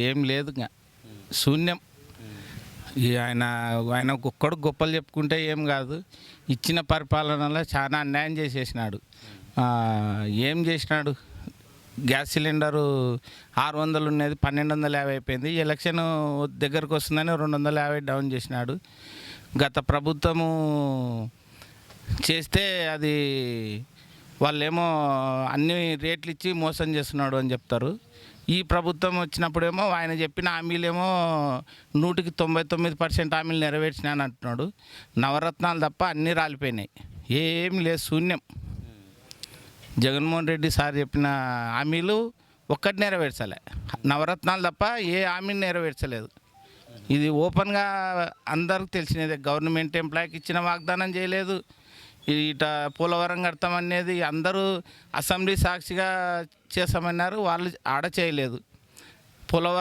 ఏం లేదు ఇంకా శూన్యం. ఆయన ఆయన ఒక్కడు గొప్పలు చెప్పుకుంటే ఏం కాదు. ఇచ్చిన పరిపాలనలో చాలా అన్యాయం చేసేసినాడు. ఏం చేసినాడు? గ్యాస్ సిలిండరు 600 ఉన్నది 1250 అయిపోయింది. ఎలక్షన్ దగ్గరకు వస్తుందని 250 డౌన్ చేసినాడు. గత ప్రభుత్వము చేస్తే అది వాళ్ళేమో అన్ని రేట్లు ఇచ్చి మోసం చేస్తున్నాడు అని చెప్తారు. ఈ ప్రభుత్వం వచ్చినప్పుడేమో ఆయన చెప్పిన హామీలేమో 99% హామీలు నెరవేర్చినాను అంటున్నాడు. నవరత్నాలు తప్ప అన్నీ రాలిపోయినాయి. ఏం లేదు, శూన్యం. జగన్మోహన్ రెడ్డి సార్ చెప్పిన హామీలు ఒక్కటి నెరవేర్చలే. నవరత్నాలు తప్ప ఏ హామీని నెరవేర్చలేదు. ఇది ఓపెన్గా అందరికి తెలిసినదే. గవర్నమెంట్ ఎంప్లాయీకి ఇచ్చిన వాగ్దానం చేయలేదు. ఇట పోలవరం కడతామనేది అందరూ అసెంబ్లీ సాక్షిగా చేస్తామన్నారు, వాళ్ళు ఆడ చేయలేదు. పోలవరం